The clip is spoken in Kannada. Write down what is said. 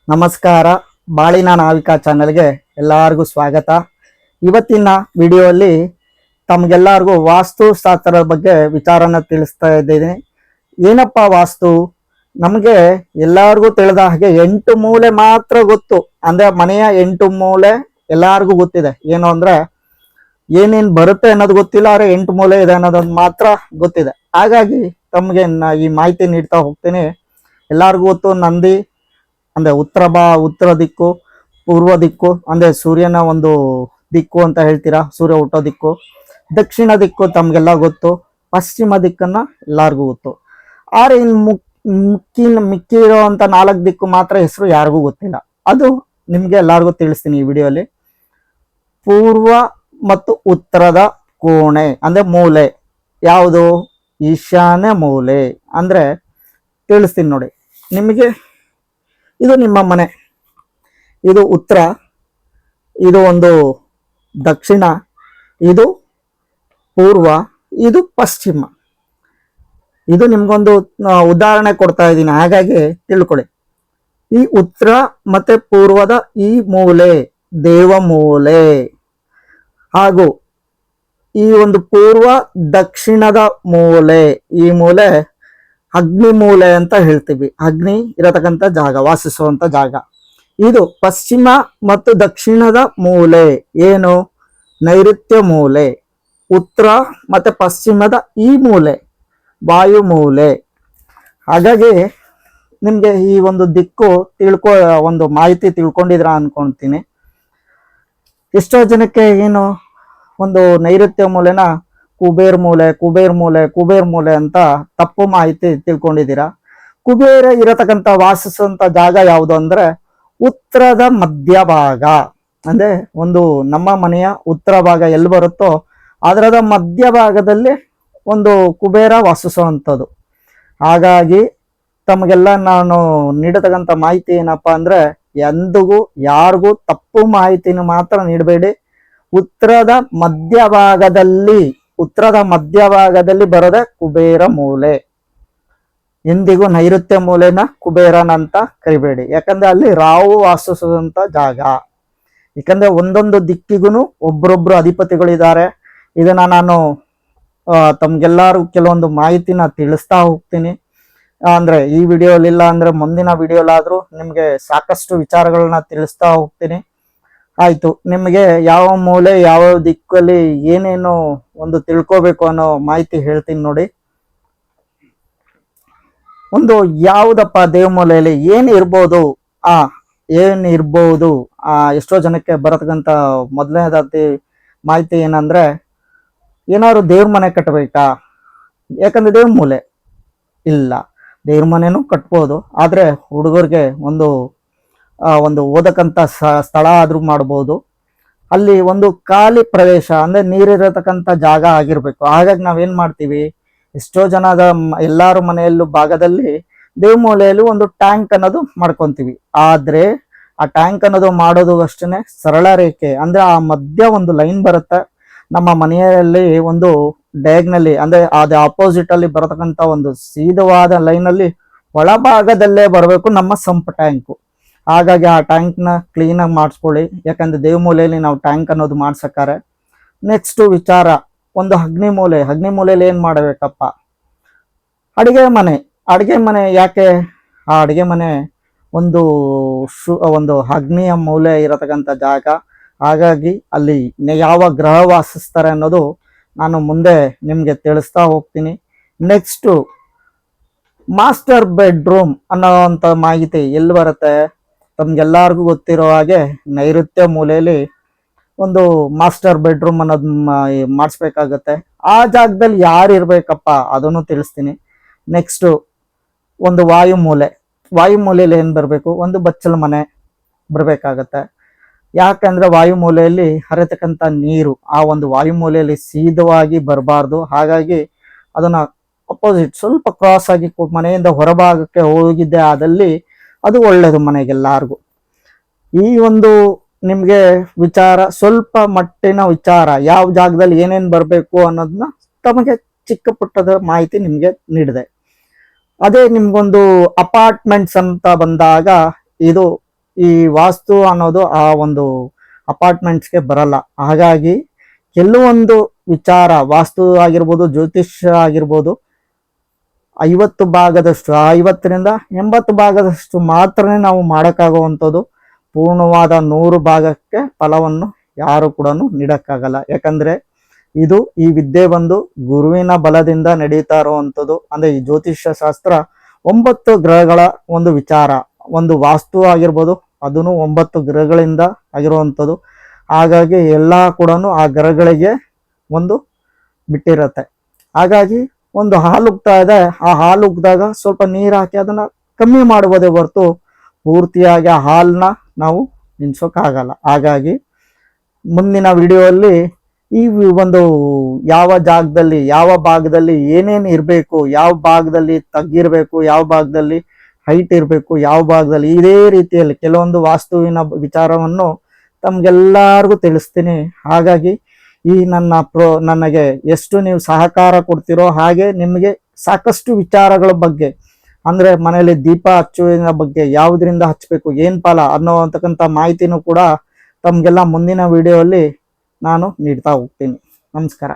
ನಮಸ್ಕಾರ. ಬಾಳಿನ ನಾವಿಕಾ ಚಾನೆಲ್ಗೆ ಎಲ್ಲರಿಗೂ ಸ್ವಾಗತ. ಇವತ್ತಿನ ವಿಡಿಯೋಲ್ಲಿ ತಮಗೆಲ್ಲರಿಗೂ ವಾಸ್ತು ಶಾಸ್ತ್ರದ ಬಗ್ಗೆ ವಿಚಾರನ ತಿಳಿಸ್ತಾ ಇದ್ದೀನಿ. ಏನಪ್ಪ ವಾಸ್ತು? ನಮಗೆ ಎಲ್ಲರಿಗೂ ತಿಳಿದ ಹಾಗೆ 8 ಮೂಲೆ ಮಾತ್ರ ಗೊತ್ತು. ಅಂದ್ರೆ ಮನೆಯ 8 ಮೂಲೆ ಎಲ್ಲರಿಗೂ ಗೊತ್ತಿದೆ. ಏನು ಅಂದ್ರೆ ಏನೇನು ಬರುತ್ತೆ ಅನ್ನೋದು ಗೊತ್ತಿಲ್ಲ, ಆದರೆ 8 ಮೂಲೆ ಇದೆ ಅನ್ನೋದೊಂದು ಮಾತ್ರ ಗೊತ್ತಿದೆ. ಹಾಗಾಗಿ ತಮಗೆ ಈ ಮಾಹಿತಿ ನೀಡ್ತಾ ಹೋಗ್ತೀನಿ. ಎಲ್ಲರಿಗೂ ಗೊತ್ತು, ನಂದಿ ಅಂದ್ರೆ ಉತ್ತರ ದಿಕ್ಕು, ಪೂರ್ವ ದಿಕ್ಕು ಅಂದ್ರೆ ಸೂರ್ಯನ ಒಂದು ದಿಕ್ಕು ಅಂತ ಹೇಳ್ತೀರಾ, ಸೂರ್ಯ ಹುಟ್ಟೋ ದಿಕ್ಕು. ದಕ್ಷಿಣ ದಿಕ್ಕು ತಮ್ಗೆಲ್ಲ ಗೊತ್ತು. ಪಶ್ಚಿಮ ದಿಕ್ಕನ್ನ ಎಲ್ಲಾರ್ಗೂ ಗೊತ್ತು. ಆದ್ರೆ ಮಿಕ್ಕಿ ಇರೋಂಥ 4 ದಿಕ್ಕು ಮಾತ್ರ ಹೆಸರು ಯಾರಿಗೂ ಗೊತ್ತಿಲ್ಲ. ಅದು ನಿಮ್ಗೆ ಎಲ್ಲಾರ್ಗೂ ತಿಳಿಸ್ತೀನಿ ಈ ವಿಡಿಯೋಲಿ. ಪೂರ್ವ ಮತ್ತು ಉತ್ತರದ ಕೋಣೆ ಅಂದ್ರೆ ಮೂಲೆ ಯಾವುದು? ಈಶಾನ್ಯ ಮೂಲೆ ಅಂದ್ರೆ ತಿಳಿಸ್ತೀನಿ ನೋಡಿ ನಿಮಗೆ. ಇದು ನಿಮ್ಮ ಮನೆ, ಇದು ಉತ್ತರ, ಇದು ಒಂದು ದಕ್ಷಿಣ, ಇದು ಪೂರ್ವ, ಇದು ಪಶ್ಚಿಮ. ಇದು ನಿಮ್ಗೊಂದು ಉದಾಹರಣೆ ಕೊಡ್ತಾ ಇದ್ದೀನಿ, ಹಾಗಾಗಿ ತಿಳ್ಕೊಳ್ಳಿ. ಈ ಉತ್ತರ ಮತ್ತೆ ಪೂರ್ವದ ಈ ಮೂಲೆ ದೇವ ಮೂಲೆ, ಹಾಗೂ ಈ ಒಂದು ಪೂರ್ವ ದಕ್ಷಿಣದ ಮೂಲೆ, ಈ ಮೂಲೆ ಅಗ್ನಿ ಮೂಲೆ ಅಂತ ಹೇಳ್ತೀವಿ. ಅಗ್ನಿ ಇರತಕ್ಕಂಥ ಜಾಗ, ವಾಸಿಸುವಂತ ಜಾಗ. ಇದು ಪಶ್ಚಿಮ ಮತ್ತು ದಕ್ಷಿಣದ ಮೂಲೆ ಏನು? ನೈಋತ್ಯ ಮೂಲೆ. ಉತ್ತರ ಮತ್ತೆ ಪಶ್ಚಿಮದ ಈ ಮೂಲೆ ವಾಯು ಮೂಲೆ. ಹಾಗಾಗಿ ನಿಮ್ಗೆ ಈ ಒಂದು ದಿಕ್ಕು ಒಂದು ಮಾಹಿತಿ ತಿಳ್ಕೊಂಡಿದ್ರ ಅನ್ಕೊಂತೀನಿ. ಎಷ್ಟೋ ಜನಕ್ಕೆ ಏನು ಒಂದು ನೈಋತ್ಯ ಮೂಲೆನ ಕುಬೇರ್ ಮೂಲೆ ಅಂತ ತಪ್ಪು ಮಾಹಿತಿ ತಿಳ್ಕೊಂಡಿದ್ದೀರಾ. ಕುಬೇರ ಇರತಕ್ಕಂಥ ವಾಸಿಸುವಂತ ಜಾಗ ಯಾವುದು ಅಂದ್ರೆ ಉತ್ತರದ ಮಧ್ಯಭಾಗ. ಅಂದ್ರೆ ಒಂದು ನಮ್ಮ ಮನೆಯ ಉತ್ತರ ಭಾಗ ಎಲ್ಲಿ ಬರುತ್ತೋ ಅದರದ ಮಧ್ಯಭಾಗದಲ್ಲಿ ಒಂದು ಕುಬೇರ ವಾಸಿಸುವಂಥದ್ದು. ಹಾಗಾಗಿ ತಮಗೆಲ್ಲ ನಾನು ನೀಡತಕ್ಕಂಥ ಮಾಹಿತಿ ಏನಪ್ಪಾ ಅಂದ್ರೆ, ಎಂದಿಗೂ ಯಾರಿಗೂ ತಪ್ಪು ಮಾಹಿತಿನ ಮಾತ್ರ ನೀಡಬೇಡಿ. ಉತ್ತರದ ಮಧ್ಯಭಾಗದಲ್ಲಿ ಬರೋದೆ ಕುಬೇರ ಮೂಲೆ. ಎಂದಿಗೂ ನೈಋತ್ಯ ಮೂಲೆನ ಕುಬೇರನಂತ ಕರಿಬೇಡಿ, ಯಾಕಂದ್ರೆ ಅಲ್ಲಿ ರಾಹು ವಾಸಿಸುವಂತ ಜಾಗ. ಯಾಕಂದ್ರೆ ಒಂದೊಂದು ದಿಕ್ಕಿಗೂ ಒಬ್ರೊಬ್ರು ಅಧಿಪತಿಗಳಿದ್ದಾರೆ. ಇದನ್ನ ನಾನು ತಮ್ಗೆಲ್ಲರೂ ಕೆಲವೊಂದು ಮಾಹಿತಿನ ತಿಳಿಸ್ತಾ ಹೋಗ್ತೀನಿ. ಅಂದ್ರೆ ಈ ವಿಡಿಯೋಲಿ ಇಲ್ಲ ಅಂದ್ರೆ ಮುಂದಿನ ವಿಡಿಯೋಲಾದ್ರೂ ನಿಮ್ಗೆ ಸಾಕಷ್ಟು ವಿಚಾರಗಳನ್ನ ತಿಳಿಸ್ತಾ ಹೋಗ್ತೀನಿ. ಆಯ್ತು, ನಿಮಗೆ ಯಾವ ಮೂಲೆ ಯಾವ ದಿಕ್ಕಲ್ಲಿ ಏನೇನು ಒಂದು ತಿಳ್ಕೋಬೇಕು ಅನ್ನೋ ಮಾಹಿತಿ ಹೇಳ್ತೀನಿ ನೋಡಿ. ಒಂದು ಯಾವುದಪ್ಪ ದೇವಮೂಲೆಯಲ್ಲಿ ಏನಿರ್ಬೋದು? ಎಷ್ಟೋ ಜನಕ್ಕೆ ಬರತಕ್ಕಂತ ಮೊದಲನೇದಾಗಿ ಮಾಹಿತಿ ಏನಂದ್ರೆ, ಏನಾದ್ರು ದೇವ್ರ ಮನೆ ಕಟ್ಟಬೇಕಾ? ಯಾಕಂದ್ರೆ ದೇವ್ರ ಮೂಲೆ ಇಲ್ಲ, ದೇವ್ರ ಮನೆನೂ ಕಟ್ಬೋದು, ಆದ್ರೆ ಹುಡುಗರಿಗೆ ಒಂದು ಓದಕ್ಕಂತ ಸ್ಥಳ ಆದ್ರೂ ಮಾಡ್ಬೋದು. ಅಲ್ಲಿ ಒಂದು ಖಾಲಿ ಪ್ರದೇಶ ಅಂದ್ರೆ ನೀರಿರತಕ್ಕಂಥ ಜಾಗ ಆಗಿರ್ಬೇಕು. ಹಾಗಾಗಿ ನಾವೇನ್ ಮಾಡ್ತೀವಿ, ಎಷ್ಟೋ ಜನದ ಎಲ್ಲಾರು ಮನೆಯಲ್ಲೂ ಭಾಗದಲ್ಲಿ ದೇವಮೂಲೆಯಲ್ಲಿ ಒಂದು ಟ್ಯಾಂಕ್ ಅನ್ನೋದು ಮಾಡ್ಕೊಂತೀವಿ. ಆದ್ರೆ ಆ ಟ್ಯಾಂಕ್ ಅನ್ನೋದು ಮಾಡೋದು ಅಷ್ಟೇನೆ ಸರಳ ರೇಖೆ. ಅಂದ್ರೆ ಆ ಮಧ್ಯ ಒಂದು ಲೈನ್ ಬರುತ್ತೆ. ನಮ್ಮ ಮನೆಯಲ್ಲಿ ಒಂದು ಡಯಾಗ್ನಲ್ಲಿ ಅಂದ್ರೆ ಅದೇ ಆಪೋಸಿಟ್ ಅಲ್ಲಿ ಬರತಕ್ಕಂತ ಒಂದು ಸೀದವಾದ ಲೈನ್ ಅಲ್ಲಿ ಒಳಭಾಗದಲ್ಲೇ ಬರಬೇಕು ನಮ್ಮ ಸಂಪ್ ಟ್ಯಾಂಕು. ಹಾಗಾಗಿ ಆ ಟ್ಯಾಂಕ್ನ ಕ್ಲೀನಾಗಿ ಮಾಡಿಸ್ಕೊಳ್ಳಿ, ಯಾಕಂದ್ರೆ ದೇವಮೂಲೆಯಲ್ಲಿ ನಾವು ಟ್ಯಾಂಕ್ ಅನ್ನೋದು ಮಾಡ್ಸಕ್ಕಾರೆ. ನೆಕ್ಸ್ಟ್ ವಿಚಾರ, ಒಂದು ಅಗ್ನಿ ಮೂಲೆಯಲ್ಲಿ ಏನ್ ಮಾಡಬೇಕಪ್ಪ? ಅಡಿಗೆ ಮನೆ. ಯಾಕೆ ಆ ಅಡಿಗೆ ಮನೆ ಒಂದು ಅಗ್ನಿಯ ಮೂಲೆ ಇರತಕ್ಕಂಥ ಜಾಗ. ಹಾಗಾಗಿ ಅಲ್ಲಿ ಯಾವ ಗ್ರಹ ವಾಸಿಸ್ತಾರೆ ಅನ್ನೋದು ನಾನು ಮುಂದೆ ನಿಮ್ಗೆ ತಿಳಿಸ್ತಾ ಹೋಗ್ತೀನಿ. ನೆಕ್ಸ್ಟ್ ಮಾಸ್ಟರ್ ಬೆಡ್ರೂಮ್ ಅನ್ನೋವಂಥ ಮಾಹಿತಿ ಎಲ್ಲಿ ಬರುತ್ತೆ? ತಮ್ಗೆಲ್ಲರಿಗೂ ಗೊತ್ತಿರೋ ಹಾಗೆ ನೈಋತ್ಯ ಮೂಲೆಯಲ್ಲಿ ಒಂದು ಮಾಸ್ಟರ್ ಬೆಡ್ರೂಮ್ ಅನ್ನೋದು ಮಾಡಿಸ್ಬೇಕಾಗತ್ತೆ. ಆ ಜಾಗದಲ್ಲಿ ಯಾರು ಇರ್ಬೇಕಪ್ಪ ಅದನ್ನು ತಿಳಿಸ್ತೀನಿ. ನೆಕ್ಸ್ಟ್ ಒಂದು ವಾಯುಮೂಲೆಯಲ್ಲಿ ಏನ್ ಬರಬೇಕು? ಒಂದು ಬಚ್ಚಲ ಮನೆ ಬರಬೇಕಾಗತ್ತೆ. ಯಾಕಂದ್ರೆ ವಾಯುಮೂಲೆಯಲ್ಲಿ ಹರಿತಕ್ಕಂಥ ನೀರು ಆ ಒಂದು ವಾಯುಮೂಲೆಯಲ್ಲಿ ಸೀದವಾಗಿ ಬರಬಾರ್ದು. ಹಾಗಾಗಿ ಅದನ್ನ ಅಪೋಸಿಟ್ ಸ್ವಲ್ಪ ಕ್ರಾಸ್ ಆಗಿ ಮನೆಯಿಂದ ಹೊರಭಾಗಕ್ಕೆ ಹೋಗಿದ್ದೆ ಆದಲ್ಲಿ ಅದು ಒಳ್ಳೇದು ಮನೆಗೆಲ್ಲಾರ್ಗು. ಈ ಒಂದು ನಿಮ್ಗೆ ವಿಚಾರ, ಸ್ವಲ್ಪ ಮಟ್ಟಿನ ವಿಚಾರ, ಯಾವ ಜಾಗದಲ್ಲಿ ಏನೇನ್ ಬರಬೇಕು ಅನ್ನೋದನ್ನ ತಮಗೆ ಚಿಕ್ಕ ಪುಟ್ಟದ ಮಾಹಿತಿ ನಿಮ್ಗೆ ನೀಡಿದೆ. ಅದೇ ನಿಮ್ಗೊಂದು ಅಪಾರ್ಟ್ಮೆಂಟ್ಸ್ ಅಂತ ಬಂದಾಗ ಇದು ಈ ವಾಸ್ತು ಅನ್ನೋದು ಆ ಒಂದು ಅಪಾರ್ಟ್ಮೆಂಟ್ಸ್ಗೆ ಬರಲ್ಲ. ಹಾಗಾಗಿ ಕೆಲವೊಂದು ವಿಚಾರ ವಾಸ್ತು ಆಗಿರ್ಬೋದು, ಜ್ಯೋತಿಷ್ಯ ಆಗಿರ್ಬೋದು, 50 ಭಾಗದಷ್ಟು, 50ರಿಂದ 80 ಭಾಗದಷ್ಟು ಮಾತ್ರನೇ ನಾವು ಮಾಡೋಕ್ಕಾಗುವಂಥದ್ದು. ಪೂರ್ಣವಾದ 100 ಭಾಗಕ್ಕೆ ಫಲವನ್ನು ಯಾರು ಕೂಡ ನೀಡಕ್ಕಾಗಲ್ಲ. ಯಾಕಂದ್ರೆ ಈ ವಿದ್ಯೆ ಬಂದು ಗುರುವಿನ ಬಲದಿಂದ ನಡೀತಾ ಇರುವಂಥದ್ದು. ಅಂದ್ರೆ ಈ ಜ್ಯೋತಿಷ್ಯ ಶಾಸ್ತ್ರ 9 ಗ್ರಹಗಳ ಒಂದು ವಿಚಾರ. ಒಂದು ವಾಸ್ತು ಆಗಿರ್ಬೋದು, ಅದನ್ನು 9 ಗ್ರಹಗಳಿಂದ ಆಗಿರುವಂಥದ್ದು. ಹಾಗಾಗಿ ಎಲ್ಲ ಕೂಡ ಆ ಗ್ರಹಗಳಿಗೆ ಒಂದು ಬಿಟ್ಟಿರತ್ತೆ. ಹಾಗಾಗಿ ಒಂದು ಹಾಲು ಉಗ್ತಾ ಇದೆ, ಆ ಹಾಲು ಉಗ್ದಾಗ ಸ್ವಲ್ಪ ನೀರು ಹಾಕಿ ಅದನ್ನ ಕಮ್ಮಿ ಮಾಡುವುದೇ ಹೊರತು ಪೂರ್ತಿಯಾಗಿ ಆ ಹಾಲನ್ನ ನಾವು ನಿಲ್ಸೋಕ್ಕಾಗಲ್ಲ. ಹಾಗಾಗಿ ಮುಂದಿನ ವಿಡಿಯೋಲ್ಲಿ ಈ ಒಂದು ಯಾವ ಜಾಗದಲ್ಲಿ, ಯಾವ ಭಾಗದಲ್ಲಿ ಏನೇನು ಇರಬೇಕು, ಯಾವ ಭಾಗದಲ್ಲಿ ತಗ್ಗಿರ್ಬೇಕು, ಯಾವ ಭಾಗದಲ್ಲಿ ಹೈಟ್ ಇರಬೇಕು, ಯಾವ ಭಾಗದಲ್ಲಿ ಇದೇ ರೀತಿಯಲ್ಲಿ ಕೆಲವೊಂದು ವಾಸ್ತುವಿನ ವಿಚಾರವನ್ನು ತಮ್ಗೆಲ್ಲರಿಗೂ ತಿಳಿಸ್ತೀನಿ. ಹಾಗಾಗಿ ಈ ನನಗೆ ಎಷ್ಟು ನೀವು ಸಹಕಾರ ಕೊಡ್ತಿರೋ ಹಾಗೆ ನಿಮಗೆ ಸಾಕಷ್ಟು ವಿಚಾರಗಳ ಬಗ್ಗೆ, ಅಂದ್ರೆ ಮನೆಯಲ್ಲಿ ದೀಪ ಹಚ್ಚುವಿನ ಬಗ್ಗೆ, ಯಾವುದರಿಂದ ಹಚ್ಚಬೇಕು, ಏನ್ ಫಲ ಅನ್ನೋತಕ್ಕಂಥ ಮಾಹಿತಿನೂ ಕೂಡ ತಮ್ಗೆಲ್ಲ ಮುಂದಿನ ವಿಡಿಯೋ ಅಲ್ಲಿ ನಾನು ನೀಡ್ತಾ ಹೋಗ್ತೀನಿ. ನಮಸ್ಕಾರ.